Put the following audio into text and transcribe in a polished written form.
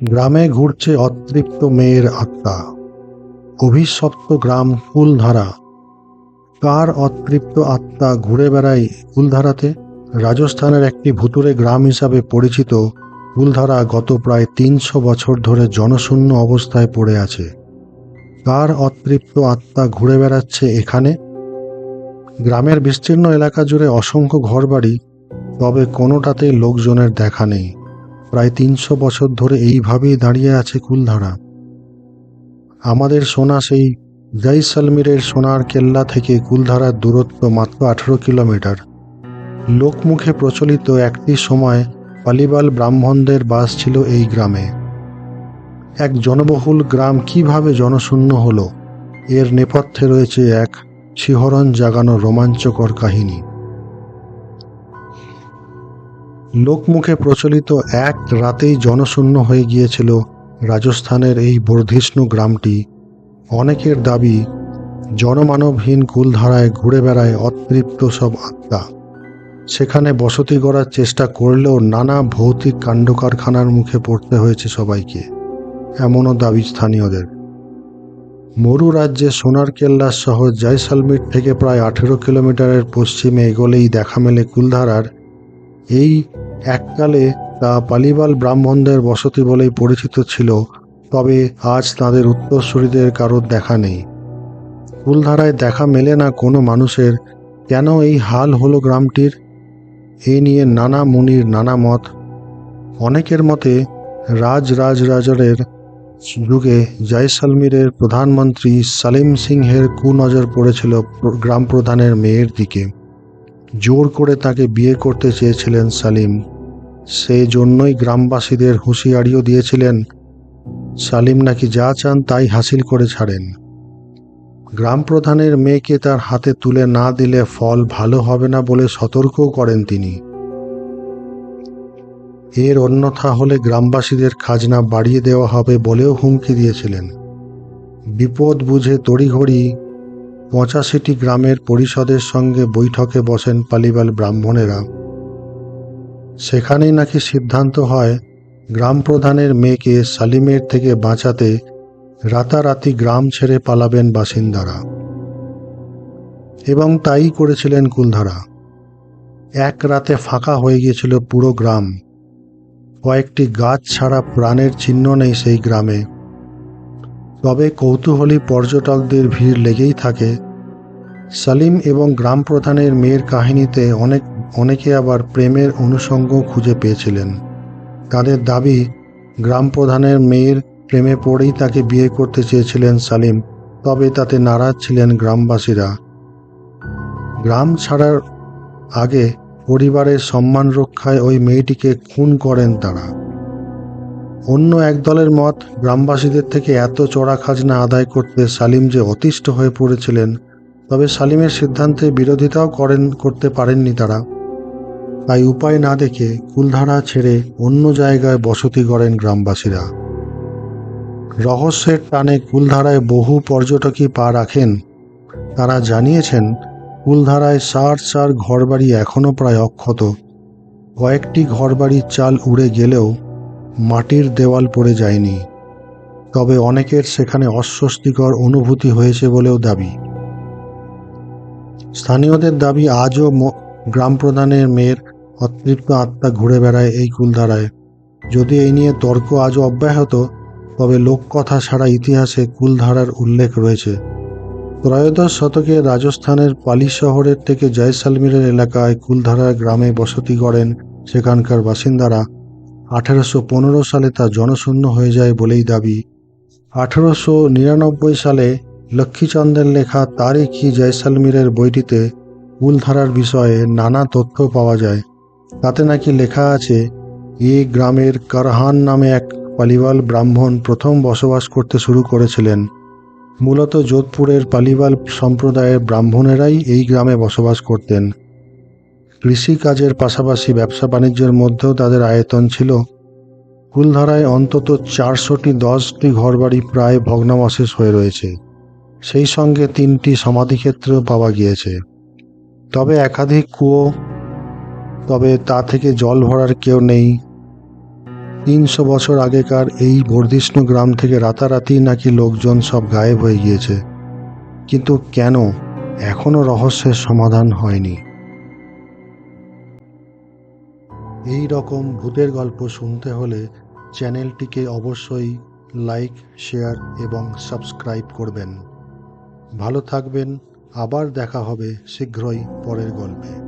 গ্রামে ঘুরছে অতৃপ্ত মেয়ের আত্মা। অভিশপ্ত গ্রাম কুলধারা। কার অতৃপ্ত আত্মা ঘুরে বেড়ায় কুলধারাতে? রাজস্থানের একটি ভুতুড়ে গ্রাম হিসাবে পরিচিত কুলধারা গত প্রায় ৩০০ বছর ধরে জনশূন্য অবস্থায় পড়ে আছে। কার অতৃপ্ত আত্মা ঘুরে বেড়াচ্ছে এখানে? গ্রামের বিস্তীর্ণ এলাকা জুড়ে অসংখ্য ঘরবাড়ি, তবে কোনোটাতেই লোকজনের দেখা নেই। প্রায় ৩০০ বছর ধরে এইভাবেই দাঁড়িয়ে আছে কুলধারা। আমাদের শোনা সেই জয়সলমীরের সোনার কেল্লা থেকে কুলধারার দূরত্ব মাত্র ১৮ কিলোমিটার। লোকমুখে প্রচলিত একটি সময় পালিবাল ব্রাহ্মণদের বাস ছিল এই গ্রামে। এক জনবহুল গ্রাম কিভাবে জনশূন্য হলো, এর নেপথ্যে রয়েছে এক শিহরণ জাগানো রোমাঞ্চকর কাহিনী। লোকমুখে প্রচলিত এক রাতেই জনশূন্য হয়ে গিয়েছিল রাজস্থানের এই বর্ধিষ্ণু গ্রামটি। অনেকের দাবি, জনমানবহীন কুলধারায় ঘুরে বেড়ায় অতৃপ্ত সব আত্মা। সেখানে বসতি গড়ার চেষ্টা করলেও নানা ভৌতিক কাণ্ডকারখানার মুখে পড়তে হয়েছে সবাইকে, এমনও দাবি স্থানীয়দের। মরু রাজ্যে সোনার কেল্লার শহর জয়সলমীর থেকে প্রায় ১৮ কিলোমিটারের পশ্চিমে এগোলেই দেখা মেলে কুলধারার। এই এককালে তা পালিবাল ব্রাহ্মণদের বসতি বলেই পরিচিত ছিল, তবে আজ তাদের উত্তরসূরিদের কারোর দেখা নেই। কুলধারায় দেখা মেলে না কোনো মানুষের। কেন এই হাল হলো গ্রামটির? এ নিয়ে নানা মুনির নানা মত। অনেকের মতে রাজরাজের যুগে জয়সলমীরের প্রধানমন্ত্রী সালিম সিংহের কুনজর পড়েছিল গ্রাম প্রধানের মেয়ের দিকে। জোর করে তাকে বিয়ে করতে চেয়েছিলেন সালিম। সেই জন্যই গ্রামবাসীদের হুঁশিয়ারিও দিয়েছিলেন, সালিম নাকি যা চান তাই হাসিল করে ছাড়েন। গ্রাম প্রধানের মেয়েকে তার হাতে তুলে না দিলে ফল ভালো হবে না বলে সতর্কও করেন তিনি। এর অন্যথা হলে গ্রামবাসীদের খাজনা বাড়িয়ে দেওয়া হবে বলেও হুমকি দিয়েছিলেন। বিপদ বুঝে তড়িঘড়ি ৮৫টি গ্রামের পরিষদের সঙ্গে বৈঠকে বসেন পালিবাল ব্রাহ্মণেরা। সেখানেই নাকি সিদ্ধান্ত হয়, গ্রাম প্রধানের মেয়েকে সালিমের থেকে বাঁচাতে রাতারাতি গ্রাম ছেড়ে পালাবেন বাসিন্দারা। এবং তাই করেছিলেন কুলধারা। এক রাতে ফাঁকা হয়ে গিয়েছিল পুরো গ্রাম। কয়েকটি গাছ ছাড়া প্রাণের চিহ্ন নেই সেই গ্রামে। তবে কৌতূহলী পর্যটকদের ভিড় লেগেই থাকে। সালিম এবং গ্রাম প্রধানের মেয়ের কাহিনীতে অনেকে আবার প্রেমের অনুষঙ্গ খুঁজে পেয়েছিলেন। তাদের দাবি, গ্রাম প্রধানের মেয়ের প্রেমে পড়েই তাকে বিয়ে করতে চেয়েছিলেন সালিম, তবে তাতে নারাজ ছিলেন গ্রামবাসীরা। গ্রাম ছাড়ার আগে পরিবারের সম্মান রক্ষায় ওই মেয়েটিকে খুন করেন তারা। অন্য এক দলের মত, গ্রামবাসীদের থেকে এত চড়া খাজনা আদায় করতে সালিম যে অতিষ্ঠ হয়ে পড়েছিলেন। তবে সালিমের সিদ্ধান্তে বিরোধিতাও করতে পারেননি তারা। তাই উপায় না দেখে কুলধারা ছেড়ে অন্য জায়গায় বসতি গড়েন গ্রামবাসীরা। রহস্যের টানে কুলধারায় বহু পর্যটকই পা রাখেন। তারা জানিয়েছেন, কুলধারায় সার ঘরবাড়ি এখনও প্রায় অক্ষত। কয়েকটি ঘরবাড়ির চাল উড়ে গেলেও মাটির দেওয়াল পড়ে যায়নি। তবে অনেকের সেখানে অস্বস্তিকর অনুভূতি হয়েছে বলেও দাবি। স্থানীয়দের দাবি, আজও গ্রাম প্রধানের মেয়ের অতৃপ্ত আত্মা ঘুরে বেড়ায় এই কুলধারায়। যদি এই নিয়ে তর্ক আজও অব্যাহত, তবে লোককথা ছাড়া ইতিহাসে কুলধারার উল্লেখ রয়েছে। ত্রয়োদশ শতকে রাজস্থানের পালি শহরের থেকে জয়সলমীরের এলাকায় কুলধারার গ্রামে বসতি গড়েন সেখানকার বাসিন্দারা। ১৮১৫ সালে তা জনশূন্য হয়ে যায় বলেই দাবি। ১৮৯৯ সালে লক্ষ্মীচন্দ্রের লেখা তারিখ-ই জয়সলমীরের বইটিতে কুলধারার বিষয়ে নানা তথ্য পাওয়া যায়। তাতে নাকি লেখা আছে, এই গ্রামের কারহান নামে এক পালিবাল ব্রাহ্মণ প্রথম বসবাস করতে শুরু করেছিলেন। মূলত যোধপুরের পালিবাল সম্প্রদায়ের ব্রাহ্মণেরাই এই গ্রামে বসবাস করতেন। কৃষিকাজের পাশাপাশি ব্যবসা বাণিজ্যের মধ্যেও তাদের আয়তন ছিল। কুলধারায় অন্তত ৪১০টি ঘরবাড়ি প্রায় ভগ্নাবশেষ হয়ে রয়েছে। সেই সঙ্গে ৩টি সমাধিক্ষেত্রও পাওয়া গিয়েছে। তবে একাধিক কুয়ো, তবে তা থেকে জল ভরার কেউ নেই। 300 বছর আগেকার এই বর্ধিষ্ণু গ্রাম থেকে রাতারাতি নাকি লোকজন সব গায়েব হয়ে গিয়েছে। কিন্তু কেন, এখনো রহস্যের সমাধান হয়নি। এই রকম ভূতের গল্প শুনতে হলে চ্যানেলটিকে অবশ্যই লাইক, শেয়ার এবং সাবস্ক্রাইব করবেন। ভালো থাকবেন, আবার দেখা হবে শীঘ্রই পরের গল্পে।